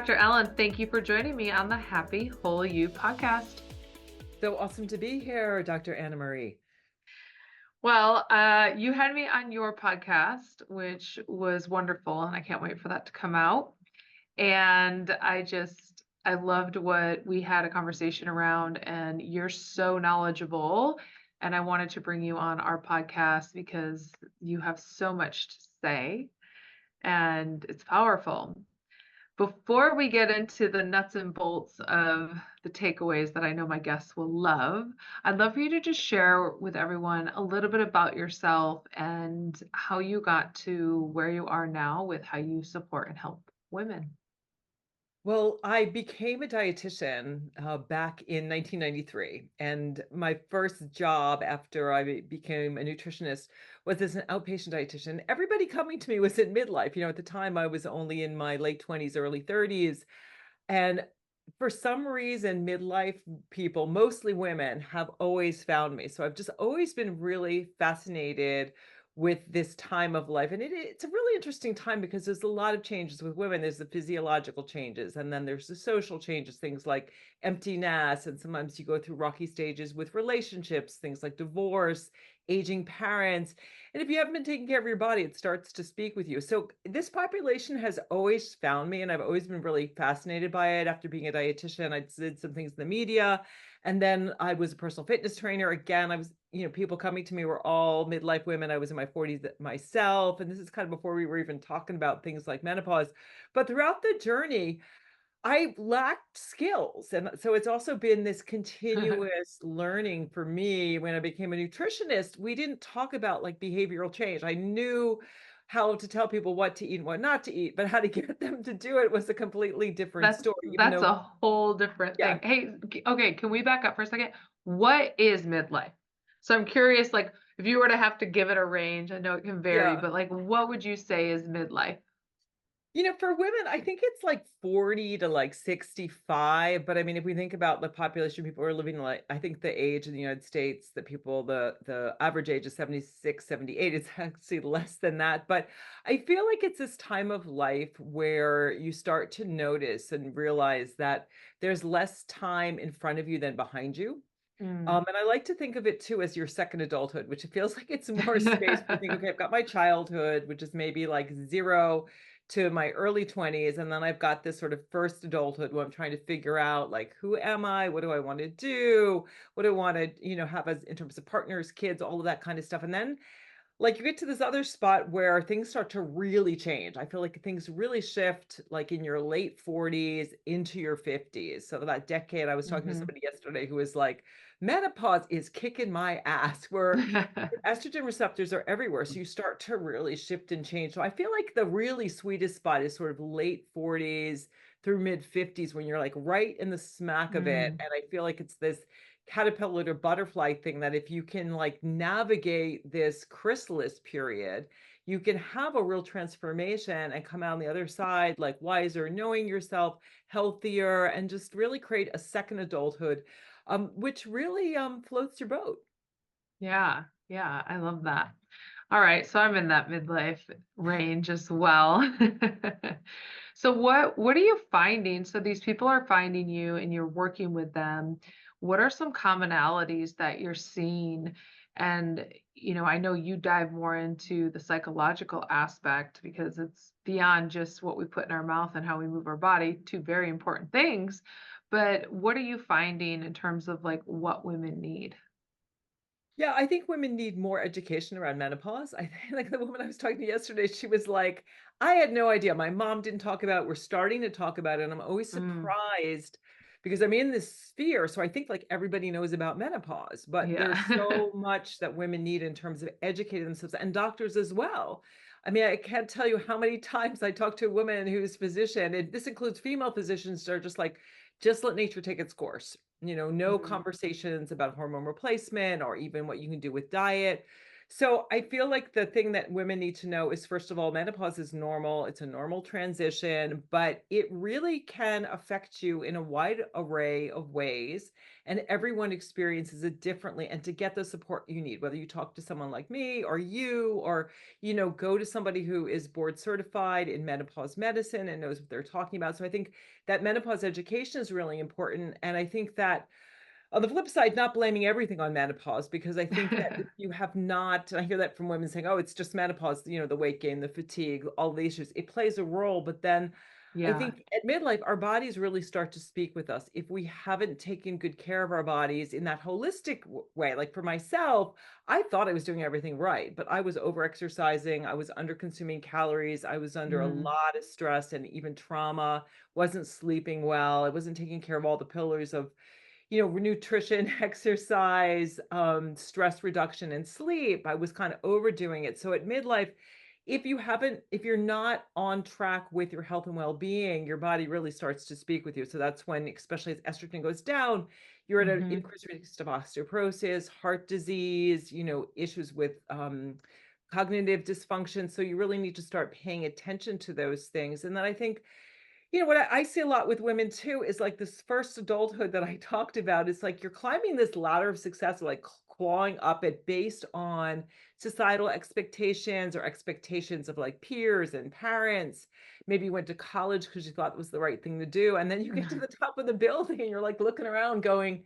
Dr. Ellen. Thank you for joining me on the Happy Whole You podcast. So awesome to be here, Dr. Anna Marie. Well, you had me on your podcast, which was wonderful, and I can't wait for that to come out. And I loved what we had a conversation around, and you're so knowledgeable. And I wanted to bring you on our podcast because you have so much to say, and it's powerful. Before we get into the nuts and bolts of the takeaways that I know my guests will love, I'd love for you to just share with everyone a little bit about yourself and how you got to where you are now with how you support and help women. Well, I became a dietitian back in 1993. And my first job after I became a nutritionist was as an outpatient dietitian. Everybody coming to me was in midlife. At the time I was only in my late 20s, early 30s. And for some reason, midlife people, mostly women, have always found me. So I've just always been really fascinated with this time of life. And it's a really interesting time because there's a lot of changes with women. There's the physiological changes, and then there's the social changes, things like empty nest. And sometimes you go through rocky stages with relationships, things like divorce, aging parents. And if you haven't been taking care of your body, it starts to speak with you. So this population has always found me, and I've always been really fascinated by it. After being a dietitian, I did some things in the media, and then I was a personal fitness trainer. Again, I was, people coming to me were all midlife women. I was in my 40s myself, and this is kind of before we were even talking about things like menopause. But throughout the journey, I lacked skills. And so it's also been this continuous learning for me. When I became a nutritionist, we didn't talk about like behavioral change. I knew how to tell people what to eat and what not to eat, but how to get them to do it was a completely different That's story, even that's though, a whole different yeah, thing. Hey, okay, can we back up for a second? What is midlife? So I'm curious, like if you were to have to give it a range, I know it can vary, yeah. but like what would you say is midlife? For women, I think it's like 40 to like 65. But I mean, if we think about the population, people are living like, I think the age in the United States that people, the average age is 76, 78. It's actually less than that. But I feel like it's this time of life where you start to notice and realize that there's less time in front of you than behind you. Mm. And I like to think of it too as your second adulthood, which it feels like it's more space. You think, okay, I've got my childhood, which is maybe like 0 to my early 20s. And then I've got this sort of first adulthood where I'm trying to figure out like, who am I? What do I want to do? What do I want to, have as in terms of partners, kids, all of that kind of stuff. And then like you get to this other spot where things start to really change. I feel like things really shift like in your late 40s into your 50s. So that decade, I was talking to Mhm. somebody yesterday who was like, menopause is kicking my ass, where estrogen receptors are everywhere. So you start to really shift and change. So I feel like the really sweetest spot is sort of late 40s through mid 50s when you're like right in the smack of it. Mm. And I feel like it's this caterpillar to butterfly thing that if you can like navigate this chrysalis period, you can have a real transformation and come out on the other side like wiser, knowing yourself, healthier, and just really create a second adulthood, which really floats your boat. Yeah, yeah, I love that. All right, so I'm in that midlife range as well. So what are you finding? So these people are finding you and you're working with them. What are some commonalities that you're seeing? And I know you dive more into the psychological aspect because it's beyond just what we put in our mouth and how we move our body, two very important things. But what are you finding in terms of like what women need? Yeah, I think women need more education around menopause. I think like the woman I was talking to yesterday, she was like, I had no idea. My mom didn't talk about it. We're starting to talk about it. And I'm always Mm, surprised because I'm in this sphere. So I think like everybody knows about menopause, but there's yeah. so much that women need in terms of educating themselves and doctors as well. I mean, I can't tell you how many times I talk to a woman who's physician, and this includes female physicians that are just like, just let nature take its course. No Mm, conversations about hormone replacement or even what you can do with diet. So I feel like the thing that women need to know is, first of all, menopause is normal. It's a normal transition, but it really can affect you in a wide array of ways. And everyone experiences it differently. And to get the support you need, whether you talk to someone like me or you, or, go to somebody who is board certified in menopause medicine and knows what they're talking about. So I think that menopause education is really important. And I think that on the flip side, not blaming everything on menopause, because I think that if you have not, and I hear that from women saying, oh, it's just menopause, the weight gain, the fatigue, all the issues, it plays a role. But then I Yeah. think at midlife, our bodies really start to speak with us. If we haven't taken good care of our bodies in that holistic way, like for myself, I thought I was doing everything right, but I was over exercising, I was under consuming calories, I was under a Mm. lot of stress and even trauma, wasn't sleeping well, I wasn't taking care of all the pillars of nutrition, exercise, stress reduction, and sleep. I was kind of overdoing it. So at midlife, if you're not on track with your health and well-being, your body really starts to speak with you. So that's when, especially as estrogen goes down, you're at an Mhm. increased risk of osteoporosis, heart disease, issues with cognitive dysfunction. So you really need to start paying attention to those things. And then I think what I see a lot with women too is like this first adulthood that I talked about. Is like you're climbing this ladder of success, like clawing up it based on societal expectations or expectations of like peers and parents. Maybe you went to college because you thought it was the right thing to do. And then you get to the top of the building and you're like looking around going,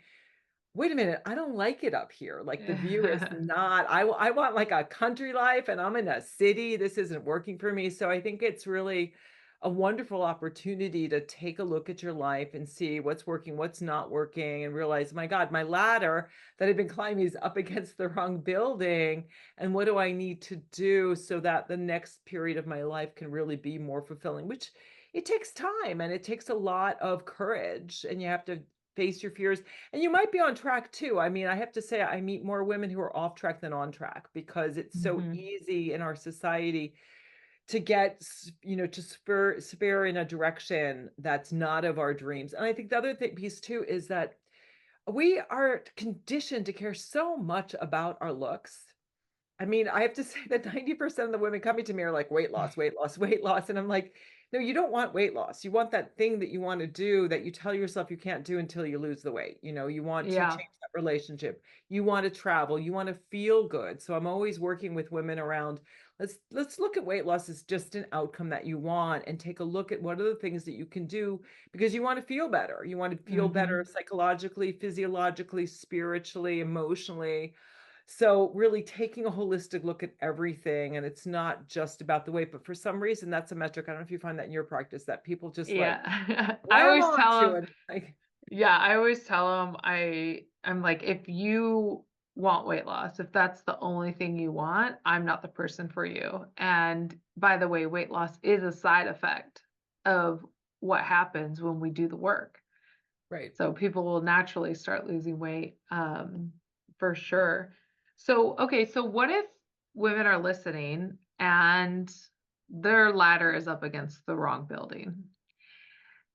wait a minute, I don't like it up here. Like the view is not, I want like a country life and I'm in a city. This isn't working for me. So I think it's really a wonderful opportunity to take a look at your life and see what's working, what's not working, and realize, my God, my ladder that I've been climbing is up against the wrong building. And what do I need to do so that the next period of my life can really be more fulfilling, which it takes time and it takes a lot of courage, and you have to face your fears, and you might be on track too. I mean, I have to say, I meet more women who are off track than on track because it's so Mhm. easy in our society to get, to spur in a direction that's not of our dreams. And I think the other piece too is that we are conditioned to care so much about our looks. I mean, I have to say that 90% of the women coming to me are like, weight loss, weight loss, weight loss. And I'm like, no, you don't want weight loss. You want that thing that you want to do that you tell yourself you can't do until you lose the weight. You want to Yeah. change that relationship. You want to travel. You want to feel good. So I'm always working with women around, let's look at weight loss as just an outcome that you want, and take a look at what are the things that you can do because you want to feel better. You want to feel better Mhm. psychologically, physiologically, spiritually, emotionally. So really taking a holistic look at everything, and it's not just about the weight, but for some reason that's a metric. I don't know if you find that in your practice that people just like Yeah. I grab always tell onto them. and like, Yeah, I always tell them I'm like, "If you want weight loss, if that's the only thing you want, I'm not the person for you." And by the way, weight loss is a side effect of what happens when we do the work. right. So people will naturally start losing weight, for sure. So, okay, so what if women are listening and their ladder is up against the wrong building?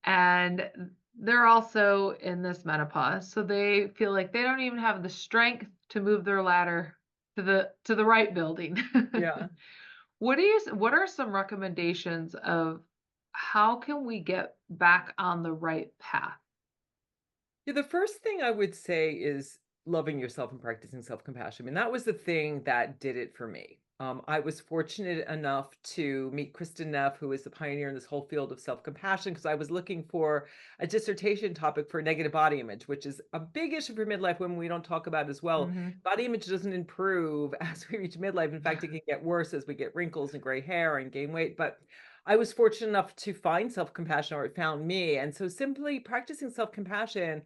And they're also in this menopause, so they feel like they don't even have the strength to move their ladder to the right building. Yeah. What are some recommendations of how can we get back on the right path? Yeah, the first thing I would say is loving yourself and practicing self-compassion. I mean, that was the thing that did it for me. I was fortunate enough to meet Kristen Neff, who is the pioneer in this whole field of self-compassion, because I was looking for a dissertation topic for negative body image, which is a big issue for midlife women we don't talk about as well. Mhm. Body image doesn't improve as we reach midlife. In fact, it can get worse as we get wrinkles and gray hair and gain weight. But I was fortunate enough to find self-compassion, or it found me. And so simply practicing self-compassion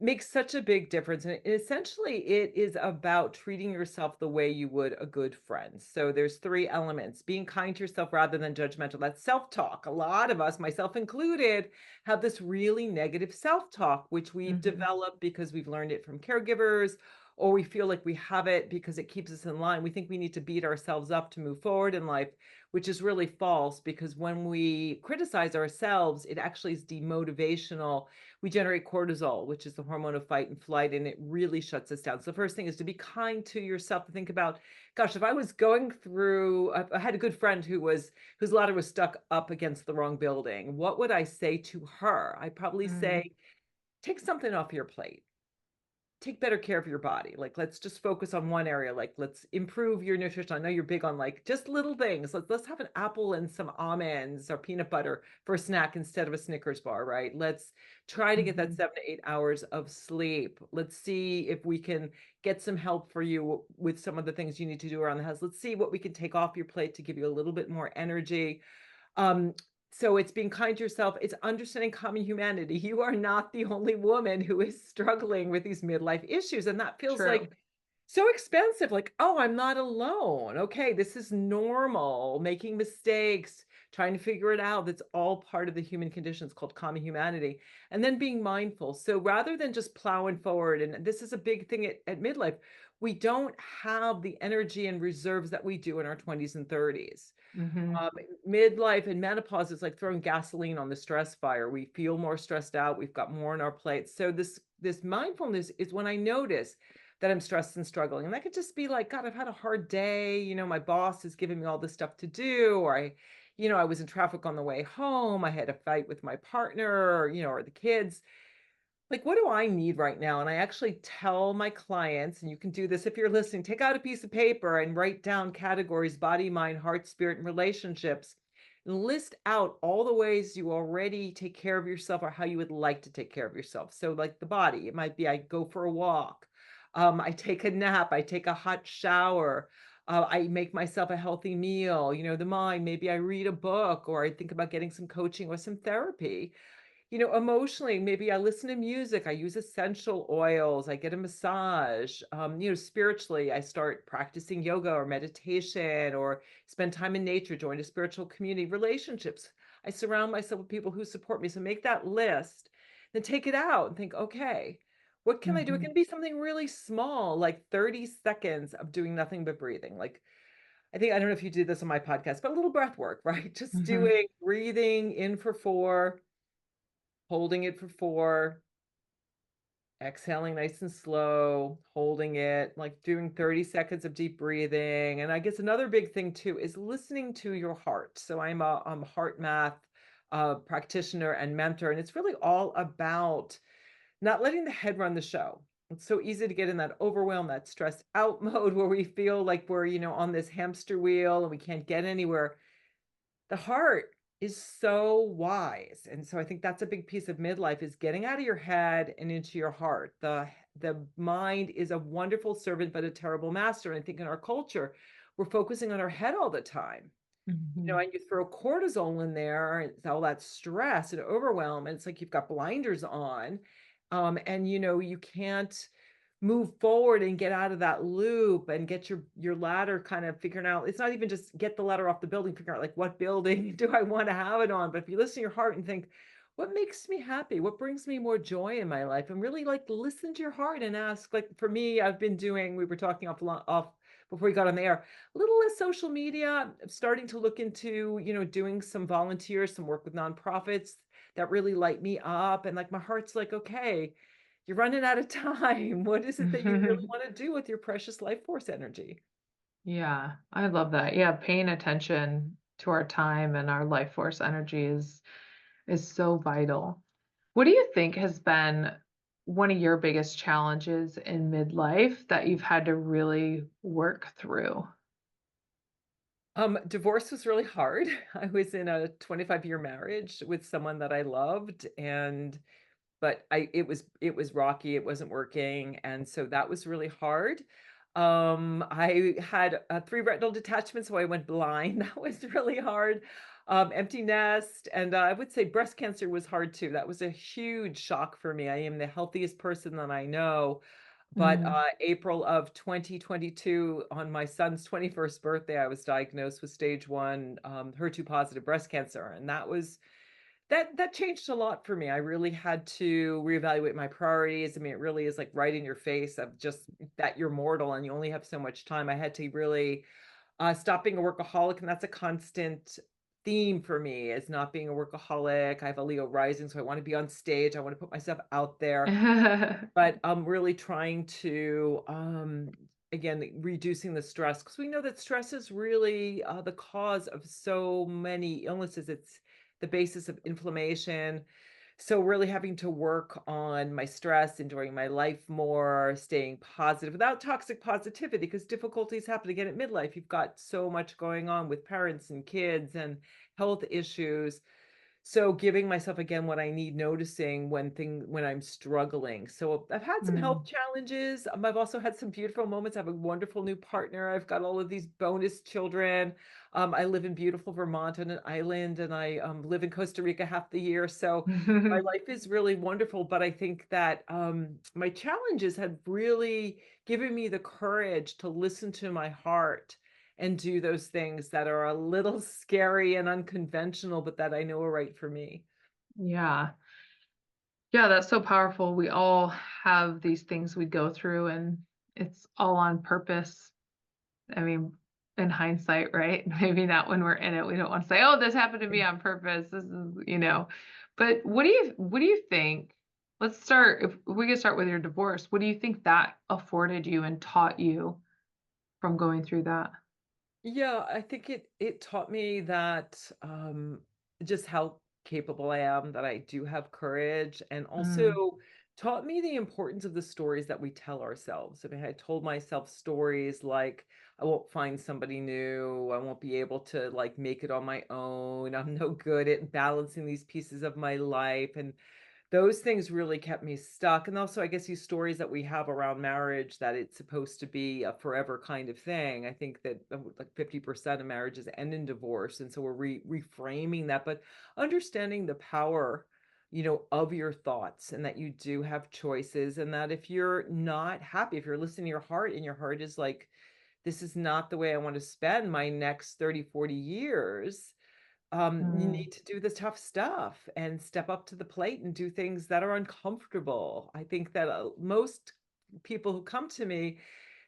makes such a big difference. And essentially, it is about treating yourself the way you would a good friend. So there's three elements: being kind to yourself rather than judgmental. That's self-talk. A lot of us, myself included, have this really negative self-talk, which we've Mhm. developed because we've learned it from caregivers, or we feel like we have it because it keeps us in line. We think we need to beat ourselves up to move forward in life, which is really false, because when we criticize ourselves, it actually is demotivational. We generate cortisol, which is the hormone of fight and flight, and it really shuts us down. So the first thing is to be kind to yourself, to think about, gosh, if I was going through, I had a good friend whose ladder was stuck up against the wrong building. What would I say to her? I'd probably Mm, say, take something off your plate. Take better care of your body. Like, let's just focus on one area. Like, let's improve your nutrition. I know you're big on like just little things. Let's have an apple and some almonds or peanut butter for a snack instead of a Snickers bar, right? Let's try to get that mhm. 7 to 8 hours of sleep. Let's see if we can get some help for you with some of the things you need to do around the house. Let's see what we can take off your plate to give you a little bit more energy. Um, so it's being kind to yourself. It's understanding common humanity. You are not the only woman who is struggling with these midlife issues. And that feels True. like so expensive. Like, oh, I'm not alone. Okay, this is normal. Making mistakes, trying to figure it out. That's all part of the human condition. It's called common humanity. And then being mindful. So rather than just plowing forward, and this is a big thing at midlife, we don't have the energy and reserves that we do in our 20s and 30s. Hmm. um, Midlife and menopause is like throwing gasoline on the stress fire. We feel more stressed out. We've got more on our plates. So this mindfulness is when I notice that I'm stressed and struggling. And that could just be like, God, I've had a hard day. My boss is giving me all this stuff to do, or I was in traffic on the way home. I had a fight with my partner, or the kids. Like, what do I need right now? And I actually tell my clients, and you can do this if you're listening, take out a piece of paper and write down categories: body, mind, heart, spirit, and relationships. And list out all the ways you already take care of yourself or how you would like to take care of yourself. So, like the body, it might be I go for a walk, I take a nap, I take a hot shower. I make myself a healthy meal. The mind, maybe I read a book, or I think about getting some coaching or some therapy. Emotionally, maybe I listen to music, I use essential oils, I get a massage. Spiritually, I start practicing yoga or meditation, or spend time in nature, join a spiritual community. Relationships, I surround myself with people who support me. So make that list, then take it out and think, okay, what can I do? It Hmm. can be something really small, like 30 seconds of doing nothing but breathing. Like, I don't know if you do this on my podcast, but a little breath work, right? Just Hmm. doing breathing in for 4, holding it for 4, exhaling nice and slow, holding it, like doing 30 seconds of deep breathing. And I guess another big thing too is listening to your heart. So I'm a heart math practitioner and mentor, and it's really all about not letting the head run the show. It's so easy to get in that overwhelm, that stressed out mode where we feel like we're, on this hamster wheel and we can't get anywhere. The heart is so wise. And so I think that's a big piece of midlife, is getting out of your head and into your heart. The mind is a wonderful servant, but a terrible master. And I think in our culture, we're focusing on our head all the time. Hmm. And you throw cortisol in there, and it's all that stress and overwhelm, and it's like you've got blinders on. And you can't move forward and get out of that loop and get your ladder kind of figuring out. It's not even just get the ladder off the building, figure out like, what building do I want to have it on? But if you listen to your heart and think, what makes me happy, what brings me more joy in my life, and really like listen to your heart and ask. Like for me, I've been doing, we were talking off before we got on the air, a little less social media. I'm starting to look into, doing some volunteers, some work with nonprofits that really light me up. And like my heart's like, okay, you're running out of time. What is it that you really want to do with your precious life force energy? Yeah, I love that. Yeah, paying attention to our time and our life force energy is so vital. What do you think has been one of your biggest challenges in midlife that you've had to really work through? Divorce was really hard. I was in a 25-year marriage with someone that I loved, and but it was rocky, it wasn't working, and so that was really hard. I had 3 retinal detachments, so I went blind. That was really hard. Empty nest, and I would say breast cancer was hard too. That was a huge shock for me. I am the healthiest person that I know, but Mm, April of 2022, on my son's 21st birthday, I was diagnosed with stage 1 HER2 positive breast cancer, and That changed a lot for me. I really had to reevaluate my priorities. I mean, it really is like right in your face of just that you're mortal and you only have so much time. I had to really stop being a workaholic, and that's a constant theme for me is not being a workaholic. I have a Leo rising, so I want to be on stage. I want to put myself out there, but I'm really trying to again reducing the stress because we know that stress is really the cause of so many illnesses. It's the basis of inflammation, so really having to work on my stress, enjoying my life more, staying positive without toxic positivity because difficulties happen again at midlife. You've got so much going on with parents and kids and health issues. So giving myself again what I need, noticing when I'm struggling. So I've had some health Mm. challenges. I've also had some beautiful moments. I have a wonderful new partner. I've got all of these bonus children. I live in beautiful Vermont on an island, and I live in Costa Rica half the year. So my life is really wonderful. But I think that my challenges have really given me the courage to listen to my heart and do those things that are a little scary and unconventional, but that I know are right for me. Yeah. Yeah, that's so powerful. We all have these things we go through, and it's all on purpose. I mean, in hindsight, right? Maybe not when we're in it. We don't want to say, "Oh, this happened to me on purpose." This is, But what do you think? Let's start if we could start with your divorce. What do you think that afforded you and taught you from going through that? Yeah, I think it taught me that just how capable I am, that I do have courage, and Mm. also taught me the importance of the stories that we tell ourselves. I mean, I told myself stories like I won't find somebody new, I won't be able to like make it on my own, I'm no good at balancing these pieces of my life, and those things really kept me stuck, and also, I guess, these stories that we have around marriage that it's supposed to be a forever kind of thing. I think that, like, 50% of marriages end in divorce, and so we're reframing that, but understanding the power, of your thoughts and that you do have choices, and that if you're not happy, if you're listening to your heart and your heart is like, "This is not the way I want to spend my next 30, 40 years," you Mm. need to do the tough stuff and step up to the plate and do things that are uncomfortable. I think that most people who come to me,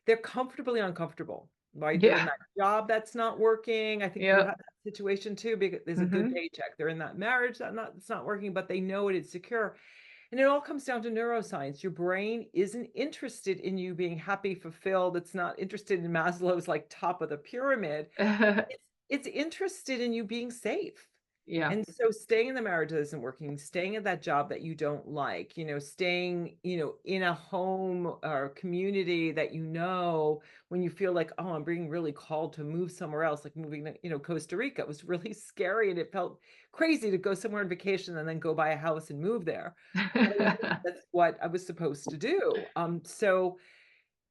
they're comfortably uncomfortable, right? They're in Yeah. that job that's not working. I think you Yep. have that situation too, because there's a good Mhm. paycheck. They're in that marriage it's not working, but they know it is secure. And it all comes down to neuroscience. Your brain isn't interested in you being happy, fulfilled. It's not interested in Maslow's like top of the pyramid. It's interested in you being safe. Yeah. And so staying in the marriage that isn't working, staying at that job that you don't like, staying, in a home or community that when you feel like, oh, I'm being really called to move somewhere else, like moving to, Costa Rica. It was really scary and it felt crazy to go somewhere on vacation and then go buy a house and move there. But I knew that's what I was supposed to do. So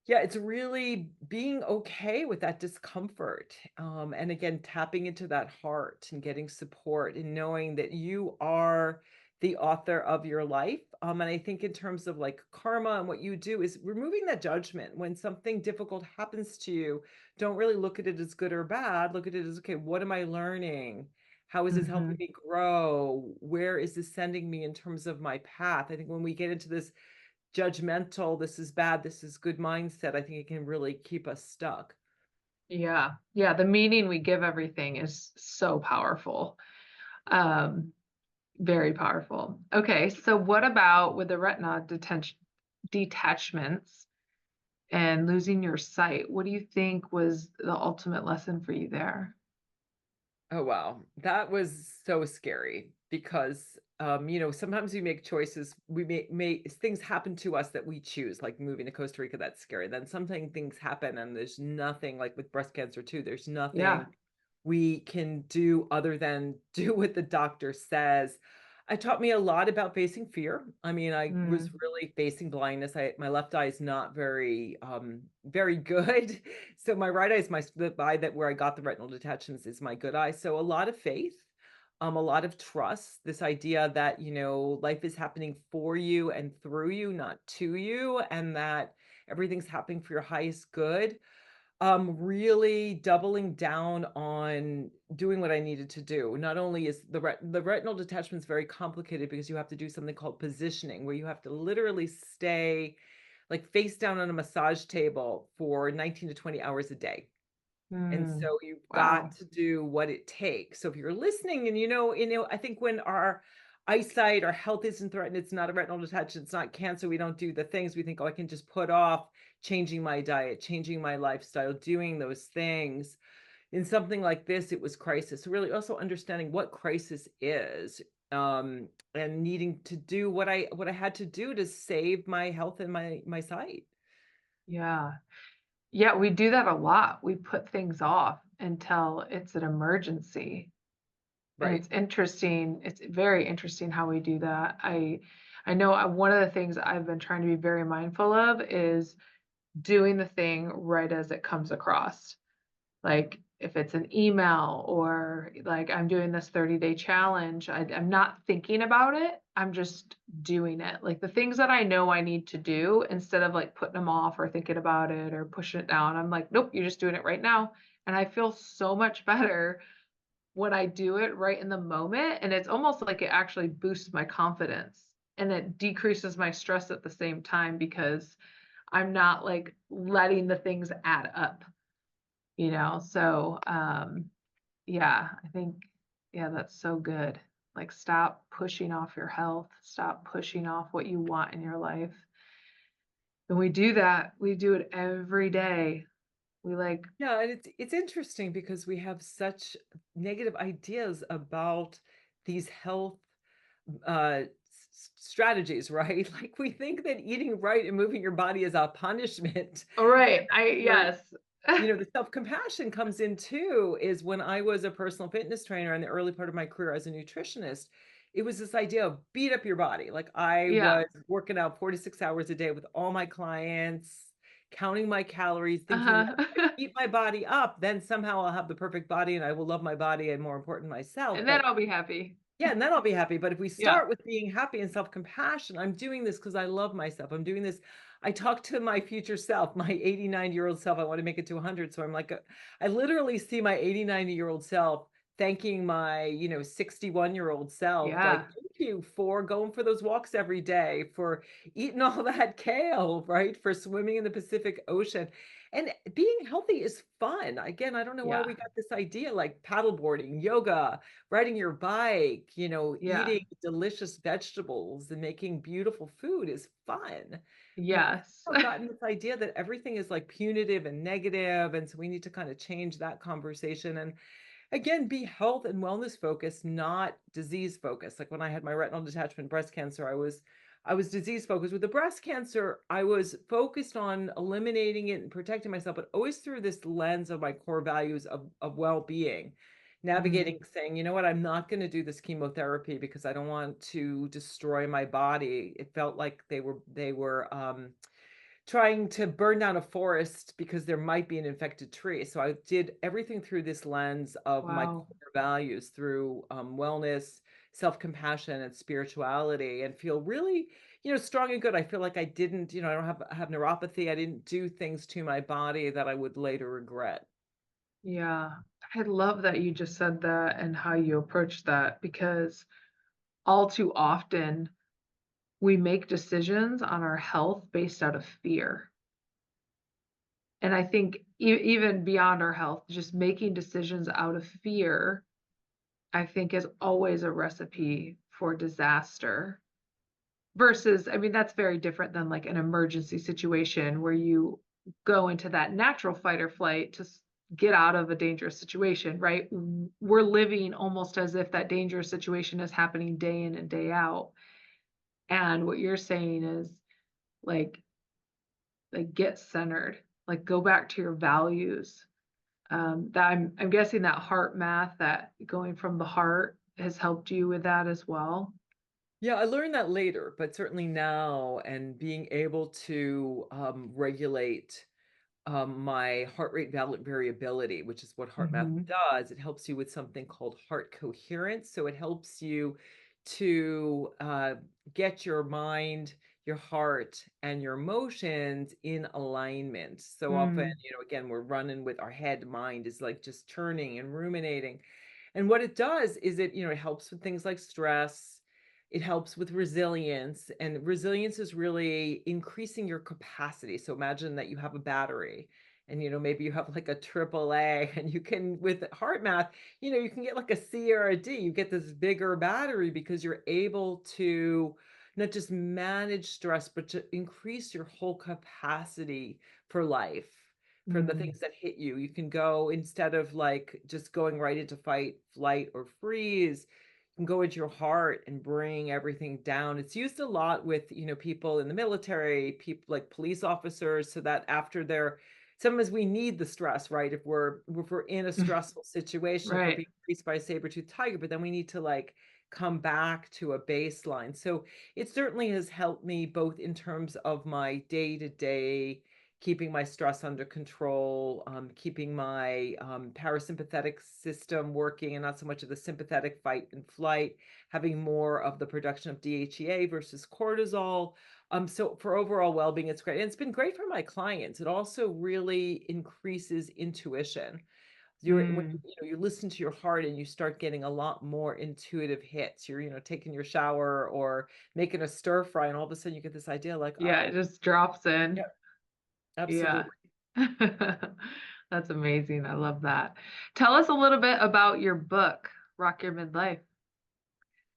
yeah, it's really being okay with that discomfort. And again, tapping into that heart and getting support and knowing that you are the author of your life. And I think in terms of like karma and what you do is removing that judgment. When something difficult happens to you, don't really look at it as good or bad. Look at it as, okay, what am I learning? How is this helping Mhm. me grow? Where is this sending me in terms of my path? I think when we get into this judgmental, this is bad, this is good mindset, I think it can really keep us stuck. Yeah. Yeah, the meaning we give everything is so powerful. Um, Very powerful. Okay, so what about with the retina detachments and losing your sight? What do you think was the ultimate lesson for you there? Oh, wow. That was so scary because, sometimes we make choices, we may things happen to us that we choose, like moving to Costa Rica, that's scary. Then something things happen and there's nothing like with breast cancer too, there's Yeah. nothing we can do other than do what the doctor says. It taught me a lot about facing fear. I mean, I was Mm. really facing blindness. My left eye is not very good. So my right eye is the eye that where I got the retinal detachments is my good eye. So a lot of faith, a lot of trust, this idea that, life is happening for you and through you, not to you, and that everything's happening for your highest good. Really doubling down on doing what I needed to do. Not only is the retinal detachment is very complicated because you have to do something called positioning, where you have to literally stay like face down on a massage table for 19 to 20 hours a day. And Mm, so you've got wow. to do what it takes. So if you're listening and I think when our eyesight, our health isn't threatened, it's not a retinal detachment, it's not cancer, we don't do the things we think, oh, I can just put off changing my diet, changing my lifestyle, doing those things. In something like this, it was crisis. So really also understanding what crisis is, and needing to do what I had to do to save my health and my sight. Yeah. Yeah, we do that a lot. We put things off until it's an emergency. And Right. it's very interesting how we do that. I know one of the things I've been trying to be very mindful of is doing the thing right as it comes across. Like if it's an email or like I'm doing this 30-day challenge, I'm not thinking about it. I'm just doing it. Like the things that I know I need to do instead of like putting them off or thinking about it or pushing it down. I'm like, nope, you're just doing it right now. And I feel so much better when I do it right in the moment. And it's almost like it actually boosts my confidence and it decreases my stress at the same time because I'm not like letting the things add up, yeah, I think, yeah, that's so good. Like, stop pushing off your health, stop pushing off what you want in your life. When we do that, we do it every day. We like, Yeah, and it's interesting because we have such negative ideas about these health strategies, right? Like we think that eating right and moving your body is a punishment. all And right, that's where, yes. the self-compassion comes in too, is when I was a personal fitness trainer in the early part of my career as a nutritionist, it was this idea of beat up your body. Like I Yeah. was working out 4 to 6 hours a day with all my clients, counting my calories, thinking that if I Uh-huh. beat my body up, then somehow I'll have the perfect body and I will love my body and more important myself. And then But I'll be happy. yeah, and then I'll be happy. But if we Yeah. start with being happy and self-compassion, I'm doing this because I love myself. I'm doing this. I talk to my future self, my 89-year-old self. I want to make it to 100. So I'm like, I literally see my 89-year-old self thanking my, 61-year-old self, like, Yeah. thank you for going for those walks every day, for eating all that kale, right? For swimming in the Pacific Ocean. And being healthy is fun. Again, I don't know why Yeah. we got this idea like paddleboarding, yoga, riding your bike, Yeah. eating delicious vegetables and making beautiful food is fun. We've Yes. gotten this idea that everything is like punitive and negative, and so we need to kind of change that conversation and again be health and wellness focused, not disease focused. Like when I had my retinal detachment breast cancer, I was disease focused. With the breast cancer, I was focused on eliminating it and protecting myself, but always through this lens of my core values of well-being, Mm, navigating, saying, you know what, I'm not going to do this chemotherapy because I don't want to destroy my body. It felt like they were trying to burn down a forest because there might be an infected tree. So I did everything through this lens of my wow. core values, through wellness, self-compassion, and spirituality, and feel really, strong and good. I feel like I didn't, I don't have neuropathy. I didn't do things to my body that I would later regret. Yeah. I love that you just said that and how you approach that because all too often we make decisions on our health based out of fear. And I think even beyond our health, just making decisions out of fear, I think is always a recipe for disaster. Versus, I mean, that's very different than like an emergency situation where you go into that natural fight or flight to get out of a dangerous situation, right? We're living almost as if that dangerous situation is happening day in and day out. And what you're saying is like get centered, like go back to your values. That I'm guessing that heart math, that going from the heart has helped you with that as well. Yeah, I learned that later, but certainly now, and being able to regulate my heart rate variability, which is what heart math Hmm. does. It helps you with something called heart coherence. So it helps you to get your mind, your heart and your emotions in alignment. So often, Mm, again, we're running with our head, mind is like just churning and ruminating. And what it does is it helps with things like stress. It helps with resilience, and resilience is really increasing your capacity. So imagine that you have a battery, and maybe you have like a triple A, and you can, with heart math, you can get like a C or a D. You get this bigger battery because you're able to not just manage stress, but to increase your whole capacity for life, for the mm, things that hit you. You can go, instead of like just going right into fight, flight, or freeze, you can go into your heart and bring everything down. It's used a lot with, people in the military, people like police officers, so that after they're, sometimes we need the stress, right? If we're in a stressful situation, if we're right. being chased by a saber-toothed tiger, but then we need to like come back to a baseline. So it certainly has helped me both in terms of my day-to-day keeping my stress under control, keeping my parasympathetic system working and not so much of the sympathetic fight and flight, having more of the production of DHEA versus cortisol. So for overall well-being, it's great. And it's been great for my clients. It also really increases intuition. When Mm, you listen to your heart and you start getting a lot more intuitive hits. You're taking your shower or making a stir fry, and all of a sudden you get this idea like, yeah, it oh, just drops yeah, in. Yeah. absolutely. That's amazing. I love that. Tell us a little bit about your book, Rock Your Midlife.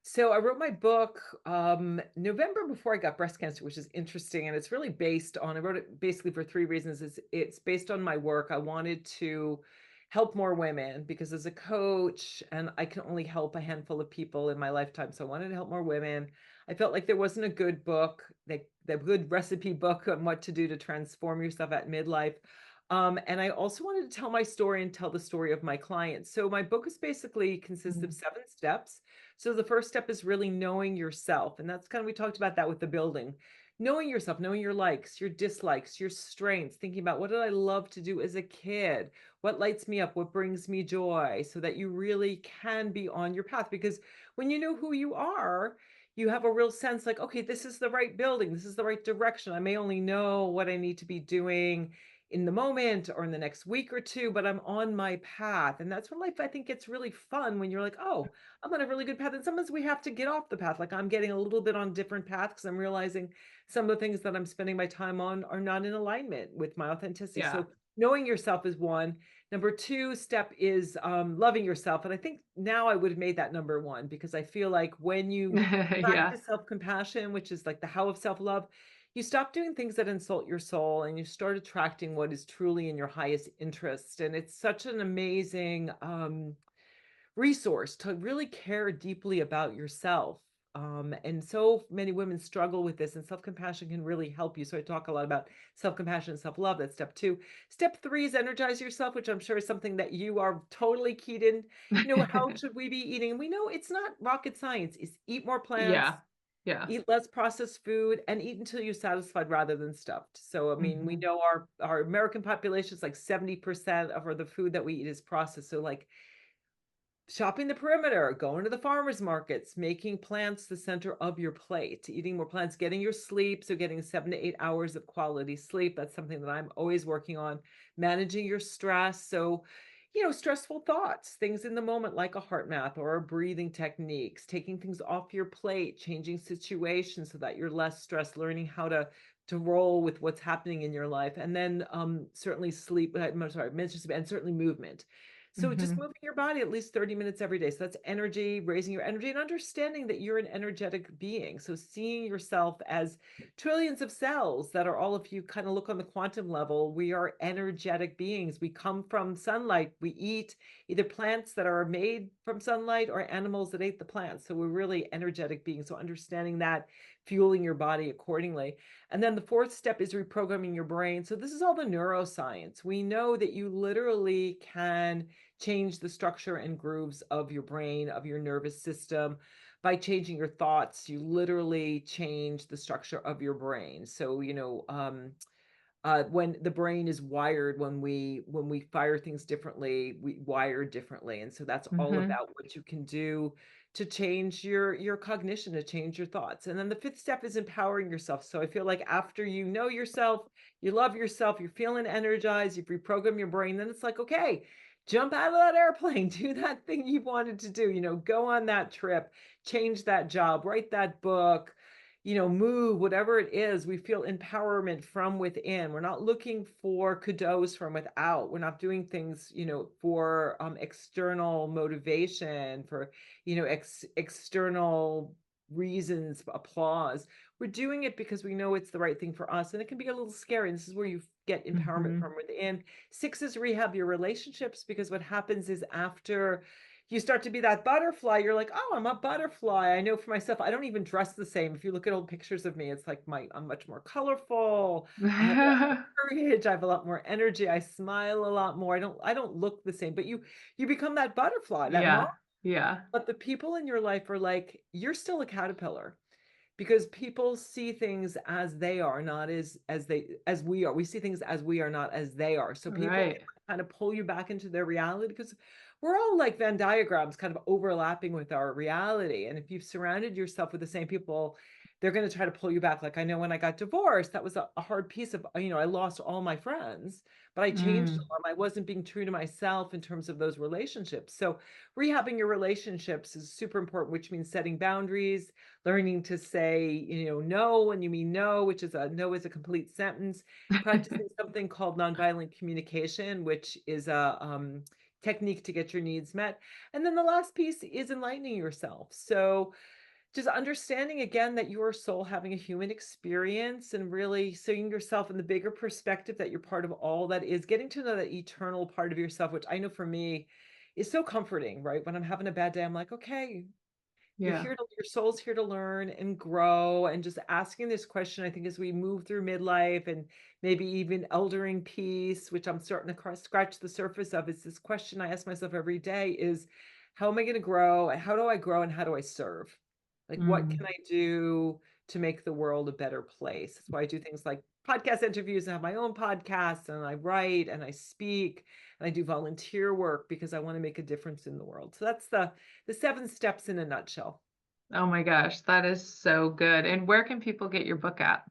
So I wrote my book November before I got breast cancer, which is interesting, and it's really based on. I wrote it basically for three reasons. It's based on my work. I wanted to help more women because as a coach, and I can only help a handful of people in my lifetime, so I wanted to help more women. I felt like there wasn't a good book, like the good recipe book on what to do to transform yourself at midlife. And I also wanted to tell my story and tell the story of my clients. So my book is basically consists of Mm, 7 steps. So the first step is really knowing yourself. And that's kind of, we talked about that with the building. Knowing yourself, knowing your likes, your dislikes, your strengths, thinking about what did I love to do as a kid? What lights me up? What brings me joy? So that you really can be on your path. Because when you know who you are, you have a real sense like, okay, this is the right building. This is the right direction. I may only know what I need to be doing in the moment or in the next week or two, but I'm on my path. And that's when life, I think, gets really fun, when you're like, oh, I'm on a really good path. And sometimes we have to get off the path. Like I'm getting a little bit on a different path because I'm realizing some of the things that I'm spending my time on are not in alignment with my authenticity. yeah. So knowing yourself is one. Number two step is loving yourself. And I think now I would have made that number one, because I feel like when you Yeah. practice self-compassion, which is like the how of self-love, you stop doing things that insult your soul and you start attracting what is truly in your highest interest. And it's such an amazing resource to really care deeply about yourself. And so many women struggle with this, and self compassion can really help you. So I talk a lot about self compassion and self love. That's step two. Step three is energize yourself, which I'm sure is something that you are totally keyed in. How should we be eating? And we know it's not rocket science. Is eat more plants, Yeah. Yeah. eat less processed food, and eat until you're satisfied rather than stuffed. So I mean, we Hmm. know our American population is like 70% of the food that we eat is processed. So like shopping the perimeter, going to the farmers markets, making plants the center of your plate, eating more plants, getting your sleep. So getting 7 to 8 hours of quality sleep. That's something that I'm always working on. Managing your stress. So, stressful thoughts, things in the moment like a heart math or breathing techniques, taking things off your plate, changing situations so that you're less stressed, learning how to roll with what's happening in your life. And then certainly sleep, I'm sorry, mental sleep, and certainly movement. So just Hmm. moving your body at least 30 minutes every day. So that's energy, raising your energy, and understanding that you're an energetic being. So seeing yourself as trillions of cells that are all, if you kind of look on the quantum level, we are energetic beings. We come from sunlight. We eat either plants that are made from sunlight or animals that ate the plants. So we're really energetic beings. So understanding that, fueling your body accordingly. And then the fourth step is reprogramming your brain. So this is all the neuroscience. We know that you literally can change the structure and grooves of your brain, of your nervous system. By changing your thoughts, you literally change the structure of your brain. So, when the brain is wired, when we fire things differently, we wire differently. And so that's all Hmm. about what you can do to change your cognition, to change your thoughts. And then the fifth step is empowering yourself. So I feel like after you know yourself, you love yourself, you're feeling energized, you've reprogrammed your brain, then it's like, okay, jump out of that airplane, do that thing you wanted to do, go on that trip, change that job, write that book, move, whatever it is. We feel empowerment from within. We're not looking for kudos from without. We're not doing things, for external motivation, for, external reasons, applause. We're doing it because we know it's the right thing for us. And it can be a little scary. And this is where you get empowerment Mhm. from within. 6 is rehab your relationships, because what happens is after you start to be that butterfly, you're like, oh, I'm a butterfly. I know for myself, I don't even dress the same. If you look at old pictures of me, it's like I'm much more colorful. I have a lot more courage. I have a lot more energy. I smile a lot more. I don't look the same, but you become that butterfly, that mom. Yeah. Yeah. But the people in your life are like, you're still a caterpillar, because people see things as they are, not as we are. We see things as we are, not as they are. So people can Right. kind of pull you back into their reality, because we're all like Venn diagrams kind of overlapping with our reality. And if you've surrounded yourself with the same people, they're going to try to pull you back. Like, I know when I got divorced, that was a hard piece of, I lost all my friends, but I changed Mm. them. I wasn't being true to myself in terms of those relationships. So rehabbing your relationships is super important, which means setting boundaries, learning to say, no when you mean no, which is a no is a complete sentence, practicing something called nonviolent communication, which is a technique to get your needs met. And then the last piece is enlightening yourself. So just understanding again that you're a soul having a human experience, and really seeing yourself in the bigger perspective that you're part of all that is, getting to know that eternal part of yourself, which I know for me is so comforting, right? When I'm having a bad day, I'm like, okay, Yeah. your soul's here to learn and grow. And just asking this question, I think, as we move through midlife and maybe even eldering piece, which I'm starting to scratch the surface of, is this question I ask myself every day is, how am I going to grow? How do I grow, and how do I serve? Like, what Mm. can I do to make the world a better place? That's why I do things like podcast interviews and have my own podcast, and I write and I speak and I do volunteer work, because I want to make a difference in the world. So that's the 7 steps in a nutshell. Oh my gosh, that is so good. And where can people get your book at?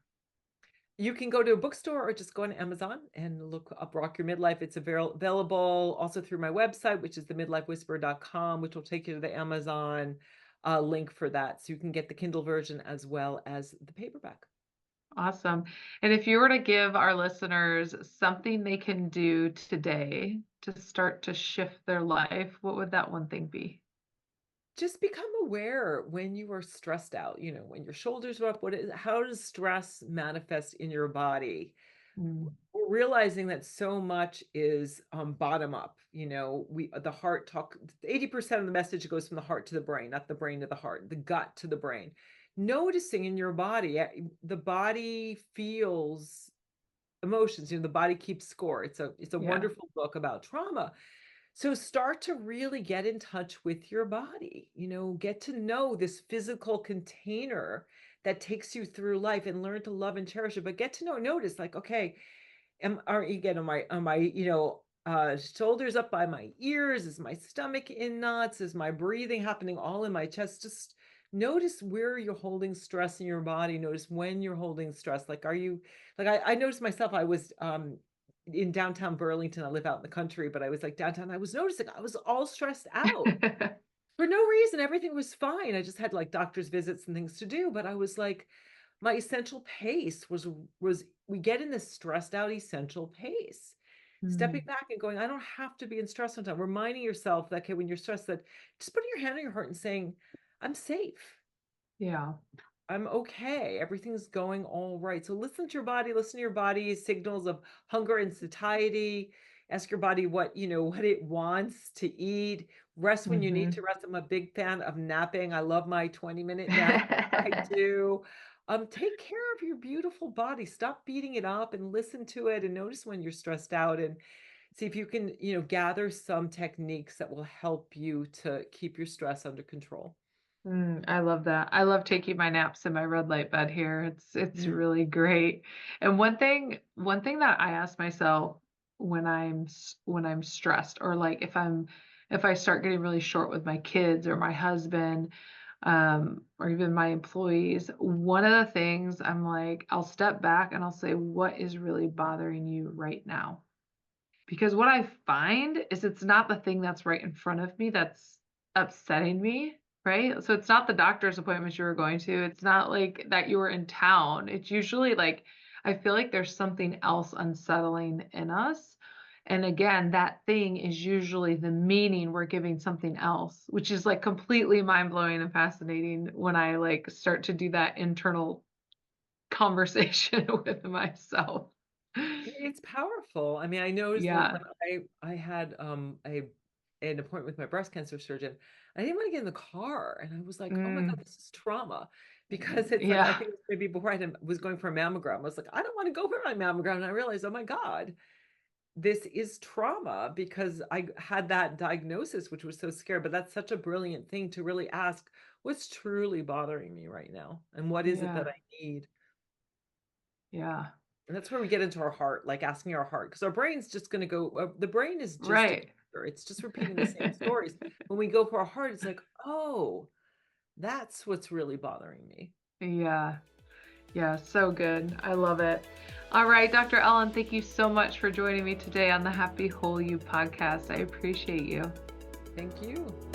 You can go to a bookstore or just go on Amazon and look up Rock Your Midlife. It's available also through my website, which is the midlifewhisperer.com, which will take you to the Amazon link for that. So you can get the Kindle version as well as the paperback. Awesome. And if you were to give our listeners something they can do today to start to shift their life, what would that one thing be? Just become aware when you are stressed out, when your shoulders are up, how does stress manifest in your body? Mm. We're realizing that so much is bottom up. The heart talk, 80% of the message goes from the heart to the brain, not the brain to the heart, the gut to the brain. Noticing in your body, the body feels emotions, the body keeps score. It's a Yeah. wonderful book about trauma. So start to really get in touch with your body, get to know this physical container that takes you through life, and learn to love and cherish it. But get to notice, like, okay, am I shoulders up by my ears? Is my stomach in knots? Is my breathing happening all in my chest? Just notice where you're holding stress in your body. Notice when you're holding stress. Like, are you, like, I noticed myself, I was in downtown Burlington. I live out in the country, but I was like downtown. I was noticing I was all stressed out for no reason. Everything was fine. I just had like doctor's visits and things to do, but I was like, my essential pace was we get in this stressed out essential pace. Stepping Mm. back and going, I don't have to be in stress sometimes. Reminding yourself that, okay, when you're stressed, that just putting your hand on your heart and saying, I'm safe. Yeah. I'm okay. Everything's going all right. So listen to your body, listen to your body's signals of hunger and satiety. Ask your body what it wants to eat. Rest when you need to Mhm. rest. I'm a big fan of napping. I love my 20-minute nap. I do. Take care of your beautiful body. Stop beating it up and listen to it, and notice when you're stressed out, and see if you can, gather some techniques that will help you to keep your stress under control. I love that. I love taking my naps in my red light bed here. It's Mm. really great. And one thing that I ask myself when I'm stressed, or like if if I start getting really short with my kids or my husband, or even my employees, one of the things I'm like, I'll step back and I'll say, what is really bothering you right now? Because what I find is it's not the thing that's right in front of me that's upsetting me, right? So it's not the doctor's appointment you were going to. It's not like that you were in town. It's usually like I feel like there's something else unsettling in us. And again, that thing is usually the meaning we're giving something else, which is like completely mind-blowing and fascinating when I like start to do that internal conversation with myself. It's powerful. I mean, I noticed like Yeah. when I had an appointment with my breast cancer surgeon, I didn't want to get in the car, and I was like, oh my God, Mm. this is trauma. Because it's like I Yeah. think it was maybe before was going for a mammogram. I was like, I don't want to go for my mammogram. And I realized, oh my God, this is trauma because I had that diagnosis, which was so scary. But that's such a brilliant thing to really ask, what's truly bothering me right now? And what is it that Yeah. I need? Yeah. And that's where we get into our heart, like asking our heart, because our brain's just going to go, the brain is just a Right. computer. It's just repeating the same stories. When we go for our heart, it's like, oh, that's what's really bothering me. Yeah. Yeah. So good. I love it. All right, Dr. Ellen, thank you so much for joining me today on the Happy Whole You podcast. I appreciate you. Thank you.